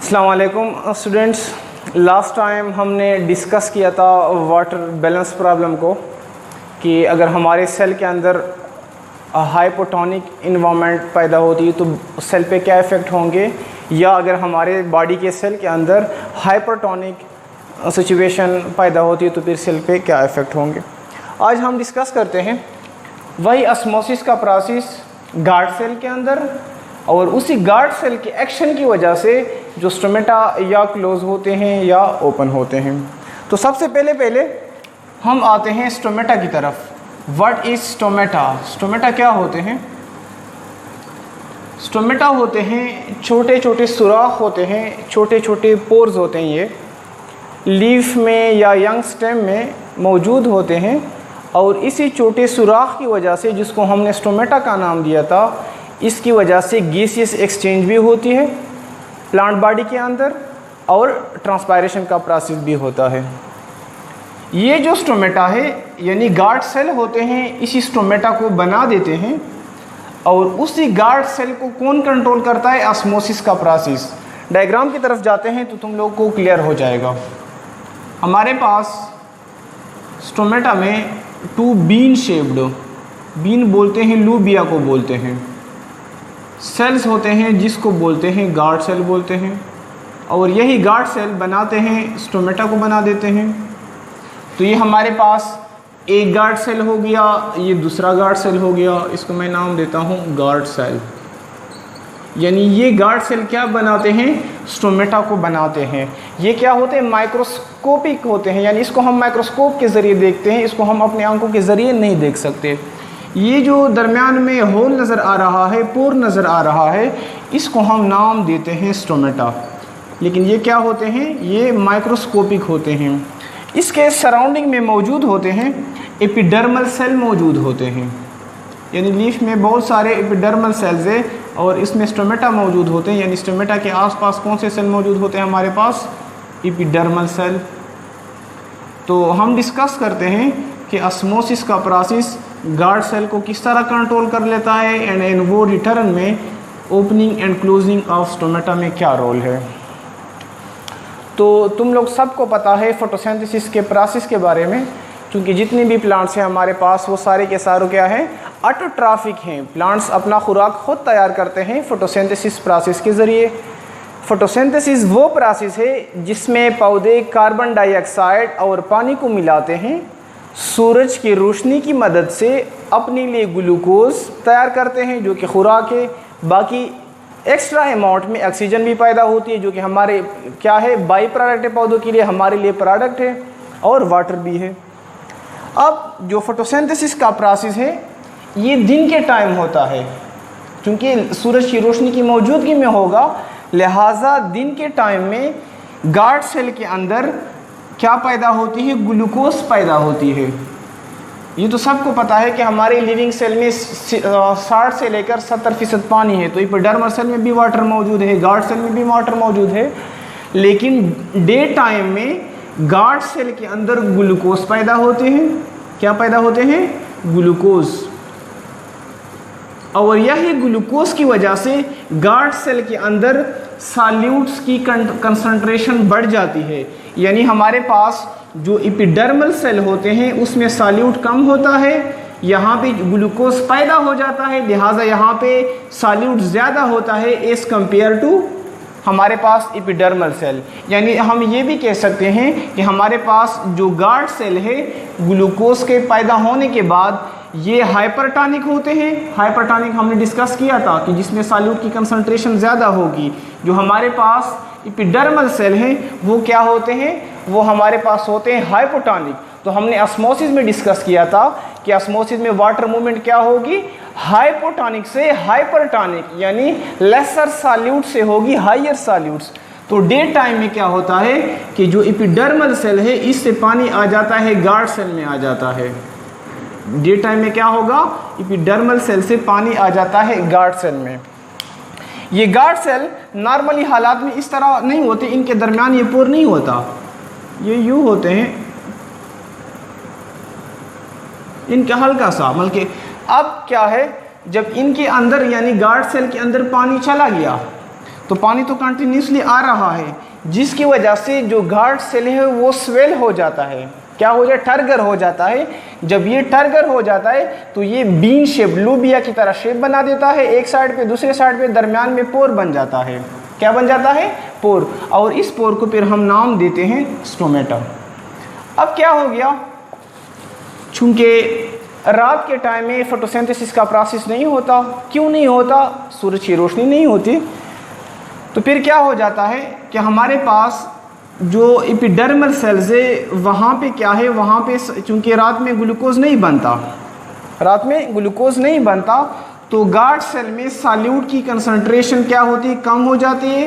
अस्सलाम वालेकुम students. Last time हमने डिस्कस किया था वाटर बैलेंस प्रॉब्लम को कि अगर हमारे सेल के अंदर हाइपोटोनिक इन्वायरमेंट पैदा होती है तो सेल पे क्या इफ़ेक्ट होंगे, या अगर हमारे बॉडी के सेल के अंदर हाइपरटोनिक सिचुएशन पैदा होती है तो फिर सेल पे क्या इफ़ेक्ट होंगे। आज हम डिस्कस करते हैं वही ऑस्मोसिस का प्रोसेस गार्ड सेल के अंदर, और उसी गार्ड सेल के एक्शन की वजह से जो स्टोमेटा या क्लोज होते हैं या ओपन होते हैं। तो सबसे पहले हम आते हैं स्टोमेटा की तरफ। What is stomata? स्टोमेटा क्या होते हैं? स्टोमेटा होते हैं छोटे छोटे सुराख होते हैं, छोटे छोटे पोर्स होते हैं। ये लीफ में या यंग स्टेम में मौजूद होते हैं, और इसी छोटे सुराख की वजह से, जिसको हमने स्टोमेटा का नाम दिया था, इसकी वजह से गैसियस एक्सचेंज भी होती है प्लांट बॉडी के अंदर, और ट्रांसपायरेशन का प्रोसेस भी होता है। ये जो स्टोमेटा है यानी गार्ड सेल होते हैं, इसी स्टोमेटा को बना देते हैं, और उसी गार्ड सेल को कौन कंट्रोल करता है? ऑस्मोसिस का प्रोसेस। डायग्राम की तरफ जाते हैं तो तुम लोग को क्लियर हो जाएगा। हमारे पास स्टोमेटा में टू बीन शेप्ड, बीन बोलते हैं, लूबिया को बोलते हैं, सेल्स होते हैं जिसको बोलते हैं गार्ड सेल बोलते हैं, और यही गार्ड सेल बनाते हैं स्टोमेटा को बना देते हैं। तो ये हमारे पास एक गार्ड सेल हो गया, ये दूसरा गार्ड सेल हो गया, इसको मैं नाम देता हूँ गार्ड सेल। यानी ये गार्ड सेल क्या बनाते हैं? स्टोमेटा को बनाते हैं। ये क्या होते हैं? माइक्रोस्कोपिक होते हैं, यानी इसको हम माइक्रोस्कोप के ज़रिए देखते हैं, इसको हम अपने आंखों के ज़रिए नहीं देख सकते। ये जो दरमियान में होल नज़र आ रहा है, पोर नज़र आ रहा है, इसको हम नाम देते हैं स्टोमेटा। लेकिन ये क्या होते हैं? ये माइक्रोस्कोपिक होते हैं। इसके सराउंडिंग में मौजूद होते हैं एपिडर्मल सेल मौजूद होते हैं, यानी लीफ में बहुत सारे एपिडर्मल सेल्स है और इसमें स्टोमेटा मौजूद होते हैं। यानी स्टोमेटा के आसपास कौन से सेल मौजूद होते हैं हमारे पास? Epidermal cell. तो हम डिस्कस करते हैं कि ऑस्मोसिस का प्रोसेस गार्ड सेल को किस तरह कंट्रोल कर लेता है, एंड वो रिटर्न में opening and closing of stomata में क्या रोल है। तो तुम लोग सबको पता है फोटोसिंथेसिस के प्रोसेस के बारे में, क्योंकि जितने भी प्लांट्स हैं हमारे पास वो सारे के सारे क्या हैं? ऑटोट्रॉफिक हैं। प्लांट्स अपना खुराक खुद तैयार करते हैं फोटोसिंथेसिस प्रोसेस के ज़रिए। फोटोसिंथेसिस वो प्रोसेस है जिसमें पौधे कार्बन डाइऑक्साइड और पानी को मिलाते हैं, सूरज की रोशनी की मदद से अपने लिए ग्लूकोज तैयार करते हैं जो कि खुराक है। बाकी एक्स्ट्रा अमाउंट में ऑक्सीजन भी पैदा होती है जो कि हमारे क्या है? बाई प्रोडक्ट है पौधों के लिए, हमारे लिए प्रोडक्ट है, और वाटर भी है। अब जो फोटोसिंथेसिस का प्रोसेस है ये दिन के टाइम होता है, क्योंकि सूरज की रोशनी की मौजूदगी में होगा, लिहाजा दिन के टाइम में गार्ड सेल के अंदर क्या पैदा होती है? ग्लूकोज पैदा होती है। ये तो सबको पता है कि हमारे लिविंग सेल में 60 से लेकर 70% पानी है, तो एपिडर्मल सेल में भी वाटर मौजूद है, गार्ड सेल में भी वाटर मौजूद है। लेकिन डे टाइम में गार्ड सेल के अंदर ग्लूकोज पैदा होते हैं। क्या पैदा होते हैं? ग्लूकोज। और यही ग्लूकोज की वजह से गार्ड सेल के अंदर सॉल्यूट्स की कंसंट्रेशन बढ़ जाती है। यानी हमारे पास जो एपिडर्मल सेल होते हैं उसमें सॉल्यूट कम होता है, यहाँ पे ग्लूकोज पैदा हो जाता है, लिहाजा यहाँ पे सॉल्यूट ज़्यादा होता है एज़ कंपेयर टू हमारे पास एपिडर्मल सेल। यानी हम ये भी कह सकते हैं कि हमारे पास जो गार्ड सेल है ग्लूकोज के पैदा होने के बाद ये हाइपरटोनिक होते हैं। हाइपरटोनिक हमने डिस्कस किया था कि जिसमें सॉल्यूट की कंसंट्रेशन ज़्यादा होगी। जो हमारे पास एपिडर्मल सेल हैं वो क्या होते हैं? वो हमारे पास होते हैं हाइपोटोनिक। तो हमने ऑस्मोसिस में डिस्कस किया था कि ऑस्मोसिस में वाटर मूवमेंट क्या होगी? हाइपोटोनिक से हाइपरटोनिक, यानी लेसर सॉल्यूट से होगी हायर सॉल्यूट्स। तो डे टाइम में क्या होता है कि जो एपिडर्मल सेल है इससे पानी आ जाता है, गार्ड सेल में आ जाता है। डे टाइम में क्या होगा? एपिडर्मल सेल से पानी आ जाता है गार्ड सेल में। ये गार्ड सेल नॉर्मली हालात में इस तरह नहीं होते, इनके दरमियान ये पोर नहीं होता, ये यूँ होते हैं, इनका हल्का सा बल्कि। अब क्या है, जब इनके अंदर यानी गार्ड सेल के अंदर पानी चला गया तो पानी तो कंटिन्यूसली आ रहा है, जिसकी वजह से जो गार्ड सेल है वो स्वेल हो जाता है, क्या हो जाए, टर्गर हो जाता है। जब ये टर्गर हो जाता है तो ये बीन शेप, लूबिया की तरह शेप बना देता है, एक साइड पे दूसरे साइड पे दरमियान में पोर बन जाता है। क्या बन जाता है, पोर। और इस पोर को फिर हम नाम देते हैं स्टोमेटा। अब क्या हो गया, चूंकि रात के टाइम में फोटोसिंथेसिस का प्रोसेस नहीं होता, क्यों नहीं होता, सूरज की रोशनी नहीं होती, तो फिर क्या हो जाता है कि हमारे पास जो एपिडर्मल सेल्स है वहाँ पे क्या है, वहाँ पे चूंकि रात में ग्लूकोज नहीं बनता, रात में ग्लूकोज नहीं बनता, तो गार्ड सेल में सॉल्यूट की कंसंट्रेशन क्या होती है, कम हो जाती है।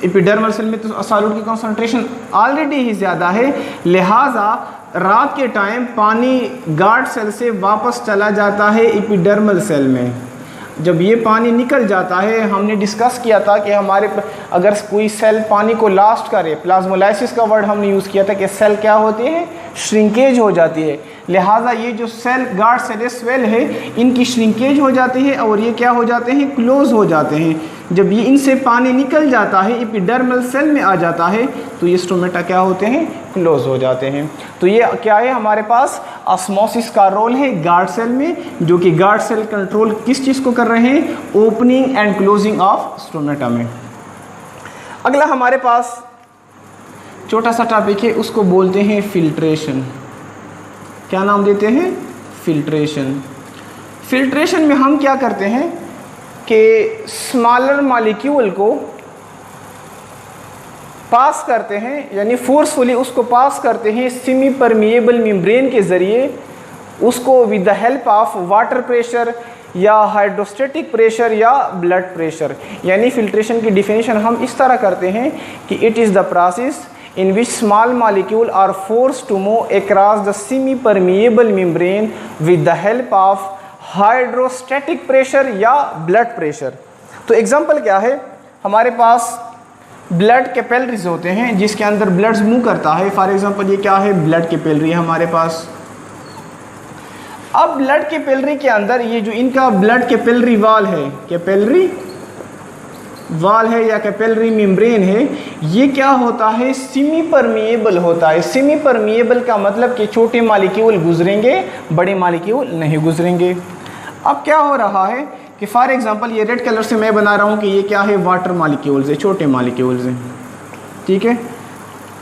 एपिडर्मल सेल में तो सॉल्यूट की कंसंट्रेशन ऑलरेडी ही ज़्यादा है, लिहाजा रात के टाइम पानी गार्ड सेल से वापस चला जाता है एपिडर्मल सेल में। जब ये पानी निकल जाता है, हमने डिस्कस किया था कि हमारे अगर कोई सेल पानी को लास्ट करे, प्लाज्मोलाइसिस का वर्ड हमने यूज़ किया था कि सेल क्या होती है, श्रिंकेज हो जाती है। लिहाजा ये जो सेल गार्ड सेल स्वेल है, इनकी श्रिंकेज हो जाती है और ये क्या हो जाते हैं, क्लोज हो जाते हैं। जब ये इनसे पानी निकल जाता है, एपिडर्मल सेल में आ जाता है, तो ये स्टोमेटा क्या होते हैं, क्लोज हो जाते हैं। तो ये क्या है, हमारे पास ऑस्मोसिस का रोल है गार्ड सेल में, जो कि गार्ड सेल कंट्रोल किस चीज़ को कर रहे हैं, opening and closing of stomata में। अगला हमारे पास छोटा सा टॉपिक है, उसको बोलते हैं फिल्ट्रेशन। क्या नाम देते हैं, फिल्ट्रेशन। फिल्ट्रेशन में हम क्या करते हैं कि स्मॉलर मॉलिक्यूल को पास करते हैं, यानी फोर्सफुली उसको पास करते हैं सेमी परमिएबल मेम्ब्रेन के ज़रिए, उसको with the help of water pressure या हाइड्रोस्टेटिक प्रेशर या ब्लड प्रेशर। यानी फिल्ट्रेशन की डिफिनीशन हम इस तरह करते हैं कि it is the process in which small molecule are forced to move across the semi-permeable membrane with the help of hydrostatic pressure या blood pressure। तो एग्जाम्पल क्या है, हमारे पास ब्लड कैपिलरीज होते हैं जिसके अंदर ब्लड मूव करता है। फॉर एग्जांपल ये क्या है, ब्लड कैपिलरी है हमारे पास। अब ब्लड कैपिलरी के अंदर ये जो इनका ब्लड कैपिलरी वॉल है, कैपिलरी वॉल है या कैपिलरी मेम्ब्रेन है, ये क्या होता है, सेमी परमिएबल होता है। सेमी परमिएबल का मतलब कि छोटे मॉलिक्यूल गुजरेंगे, बड़े मॉलिक्यूल नहीं गुजरेंगे। अब क्या हो रहा है कि फॉर एग्जांपल ये रेड कलर से मैं बना रहा हूँ कि ये क्या है, वाटर मॉलिक्यूल्स है, छोटे मॉलिक्यूल्स हैं, ठीक है।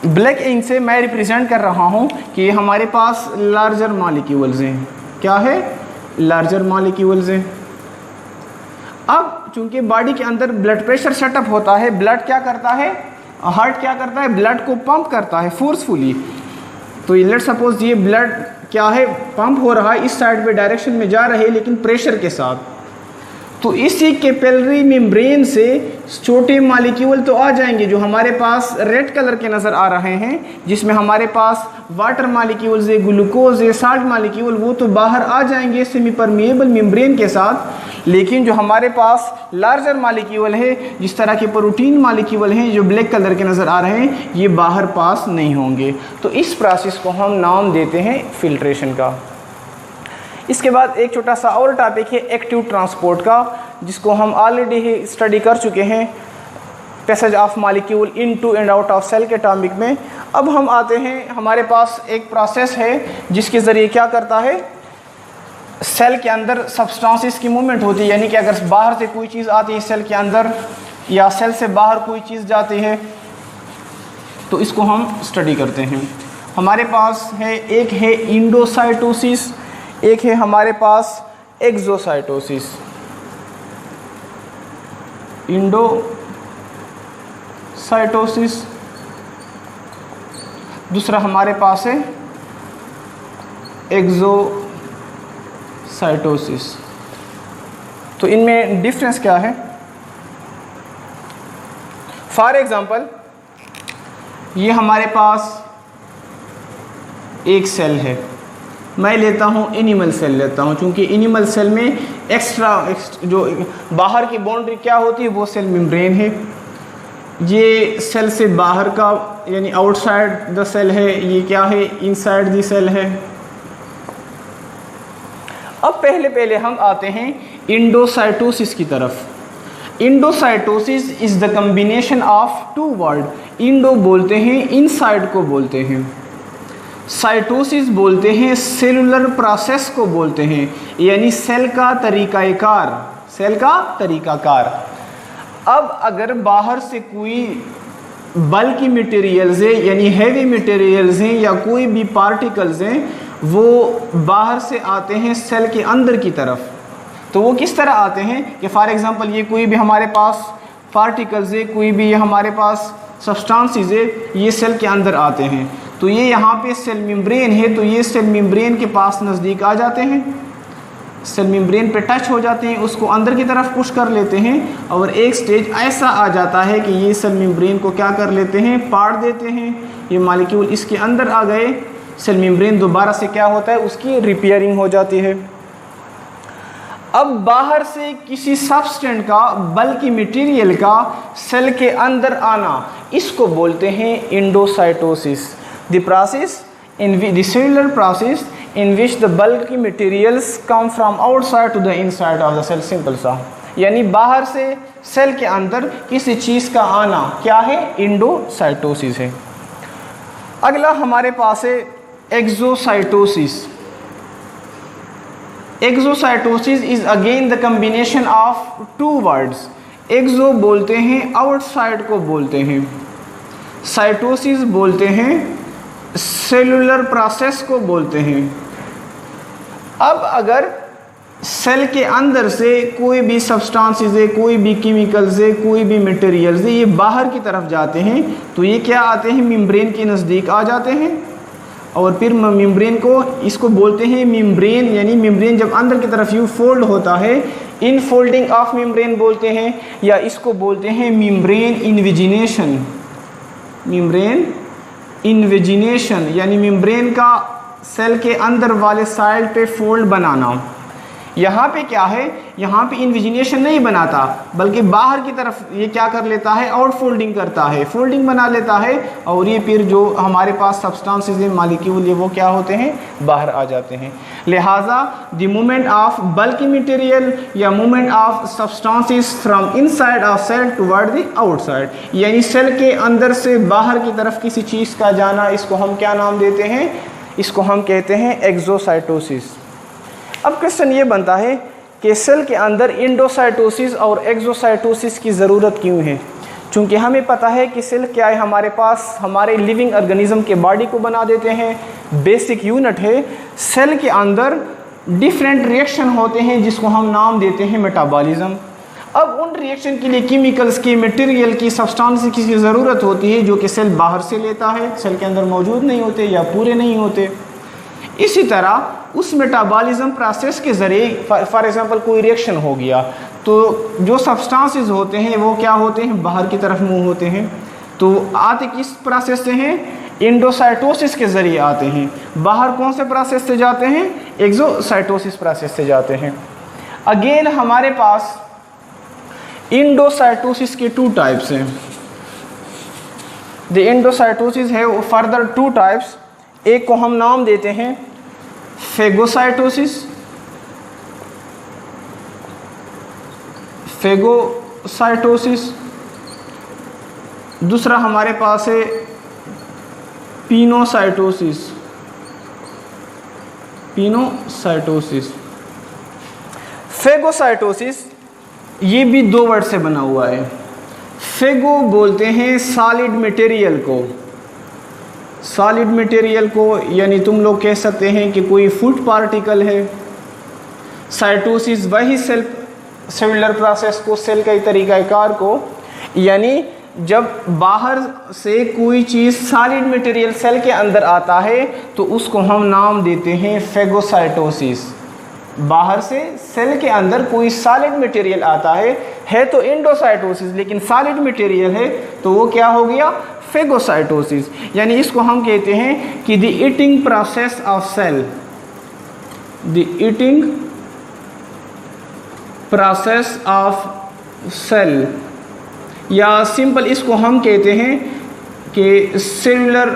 ब्लैक इंक से मैं रिप्रेजेंट कर रहा हूँ कि हमारे पास लार्जर मॉलिक्यूल्स हैं। क्या है, लार्जर मॉलिक्यूल्स हैं। अब चूंकि बॉडी के अंदर ब्लड प्रेशर सेटअप होता है, ब्लड क्या करता है, हार्ट क्या करता है, ब्लड को पंप करता है फोर्सफुली। तो लेट सपोज ये ब्लड क्या है, पंप हो रहा है, इस साइड पे डायरेक्शन में जा रहे हैं लेकिन प्रेशर के साथ। तो इसी कैपिलरी मेम्ब्रेन से छोटे मॉलिक्यूल तो आ जाएंगे जो हमारे पास रेड कलर के नज़र आ रहे हैं, जिसमें हमारे पास वाटर मॉलिक्यूल्स है, ग्लूकोज है, साल्ट मॉलिक्यूल, वो तो बाहर आ जाएंगे सेमी परमिएबल मेम्ब्रेन के साथ। लेकिन जो हमारे पास लार्जर मॉलिक्यूल है, जिस तरह के प्रोटीन मॉलिक्यूल हैं जो ब्लैक कलर के नज़र आ रहे हैं, ये बाहर पास नहीं होंगे। तो इस प्रोसेस को हम नाम देते हैं फिल्ट्रेशन का। इसके बाद एक छोटा सा और टॉपिक है एक्टिव ट्रांसपोर्ट का, जिसको हम ऑलरेडी ही स्टडी कर चुके हैं, passage of molecule in to and out of cell के टॉपिक में। अब हम आते हैं, हमारे पास एक प्रोसेस है जिसके ज़रिए क्या करता है, सेल के अंदर सब्सटेंसेस की मूवमेंट होती है। यानी कि अगर बाहर से कोई चीज़ आती है सेल के अंदर या सेल से बाहर कोई चीज़ जाती है, तो इसको हम स्टडी करते हैं। हमारे पास है, एक है इंडोसाइटोसिस, एक है हमारे पास एक्सोसाइटोसिस। इंडोसाइटोसिस, दूसरा हमारे पास है एक्सोसाइटोसिस। तो इनमें डिफरेंस क्या है? फॉर एग्जांपल ये हमारे पास एक सेल है, मैं लेता हूँ एनिमल सेल लेता हूँ, क्योंकि एनिमल सेल में एक्स्ट्रा जो बाहर की बाउंड्री क्या होती है वो सेल मेम्ब्रेन है। ये सेल से बाहर का यानी आउटसाइड द सेल है, ये क्या है, इनसाइड द सेल है। अब पहले हम आते हैं इंडोसाइटोसिस की तरफ। Endocytosis is the combination of two word. Endo बोलते हैं इनसाइड को बोलते हैं, साइटोसिस बोलते हैं सेलुलर प्रोसेस को बोलते हैं, यानी सेल का तरीकाकार, सेल का तरीकाकार। अब अगर बाहर से कोई बल्की मटेरियल्स हैं यानी हैवी मटेरियल्स हैं या कोई भी पार्टिकल्स हैं वो बाहर से आते हैं सेल के अंदर की तरफ, तो वो किस तरह आते हैं कि फॉर एग्जांपल ये कोई भी हमारे पास पार्टिकल्स है, कोई भी ये हमारे पास सब्सटेंसेस है, ये सेल के अंदर आते हैं। तो ये यहाँ पे सेल मेम्ब्रेन है, तो ये सेल मेम्ब्रेन के पास नज़दीक आ जाते हैं, सेल मेम्ब्रेन पे टच हो जाते हैं, उसको अंदर की तरफ पुश कर लेते हैं और एक स्टेज ऐसा आ जाता है कि ये सेल मेम्ब्रेन को क्या कर लेते हैं, पाड़ देते हैं। ये मॉलिक्यूल इसके अंदर आ गए, सेल मेम्ब्रेन दोबारा से क्या होता है, उसकी रिपेयरिंग हो जाती है। अब बाहर से किसी सब्सटेंट का बल्कि मटेरियल का सेल के अंदर आना, इसको बोलते हैं endocytosis. The process in the cellular process in which the bulky materials come from outside to the inside of the cell, simple सा, यानी बाहर से सेल के अंदर किसी चीज़ का आना क्या है, इंडोसाइटोसिस है। अगला हमारे पास है exocytosis. Exocytosis is again the combination of two words. Exo बोलते हैं आउटसाइड को बोलते हैं, साइटोसिस बोलते हैं सेलुलर प्रोसेस को बोलते हैं। अब अगर सेल के अंदर से कोई भी सब्सटेंसेस है, कोई भी केमिकल्स है, कोई भी मटेरियल्स है, ये बाहर की तरफ जाते हैं तो ये क्या आते हैं, मेम्ब्रेन के नज़दीक आ जाते हैं और फिर मेम्ब्रेन को, इसको बोलते हैं मेम्ब्रेन, यानी मेम्ब्रेन जब अंदर की तरफ यूँ फोल्ड होता है, इन फोल्डिंग ऑफ मेम्ब्रेन बोलते हैं, या इसको बोलते हैं मेम्ब्रेन इन्विजिनेशन। मेम्ब्रेन इन्विजिनेशन यानी मेम्ब्रेन का सेल के अंदर वाले साइड पे फोल्ड बनाना। यहाँ पे क्या है, यहाँ पे इन्विजिनेशन नहीं बनाता बल्कि बाहर की तरफ ये क्या कर लेता है, आउट फोल्डिंग करता है, फोल्डिंग बना लेता है और ये फिर जो हमारे पास सब्सटेंसेस हैं, मॉलिक्यूल, ये वो क्या होते हैं, बाहर आ जाते हैं। लिहाजा the movement of bulky material या movement of substances from inside of cell toward the outside, यानी सेल के अंदर से बाहर की तरफ किसी चीज़ का जाना, इसको हम क्या नाम देते हैं, इसको हम कहते हैं एक्सोसाइटोसिस। अब क्वेश्चन ये बनता है कि सेल के अंदर इंडोसाइटोसिस और एक्सोसाइटोसिस की ज़रूरत क्यों है? चूँकि हमें पता है कि सेल क्या है, हमारे पास हमारे लिविंग ऑर्गेनिज्म के बॉडी को बना देते हैं, बेसिक यूनिट है। सेल के अंदर डिफरेंट रिएक्शन होते हैं जिसको हम नाम देते हैं मेटाबॉलिज्म। अब उन रिएक्शन के लिए केमिकल्स की, मटेरियल की, सब्सटेंस की ज़रूरत होती है जो कि सेल बाहर से लेता है, सेल के अंदर मौजूद नहीं होते या पूरे नहीं होते। इसी तरह उस मेटाबॉलिज्म प्रोसेस के ज़रिए फॉर एग्जांपल कोई रिएक्शन हो गया तो जो सब्सटेंसेस होते हैं वो क्या होते हैं, बाहर की तरफ मूव होते हैं। तो आते किस प्रोसेस से हैं, इंडोसाइटोसिस के ज़रिए आते हैं। बाहर कौन से प्रोसेस से जाते हैं, एक्सोसाइटोसिस प्रोसेस से जाते हैं। अगेन हमारे पास इंडोसाइटोसिस के टू टाइप्स हैं। द इंडोसाइटोसिस है फर्दर टू टाइप्स। एक को हम नाम देते हैं फेगोसाइटोसिस, फेगोसाइटोसिस। दूसरा हमारे पास है पिनोसाइटोसिस, पिनोसाइटोसिस। फेगोसाइटोसिस ये भी दो वर्ड से बना हुआ है। फेगो बोलते हैं सॉलिड मटेरियल को, सॉलिड मटेरियल को, यानी तुम लोग कह सकते हैं कि कोई फूड पार्टिकल है। साइटोसिस वही सेलुलर प्रोसेस को, सेल के तरीक़ाकार को, यानी जब बाहर से कोई चीज़ सॉलिड मटेरियल सेल के अंदर आता है तो उसको हम नाम देते हैं फेगोसाइटोसिस। बाहर से सेल के अंदर कोई सॉलिड मटेरियल आता है तो इंडोसाइटोसिस, लेकिन सॉलिड मटेरियल है तो वो क्या हो गया, फेगोसाइटोसिस। यानी इसको हम कहते हैं कि the eating process of cell, the eating process of cell, या सिंपल इसको हम कहते हैं कि सेलुलर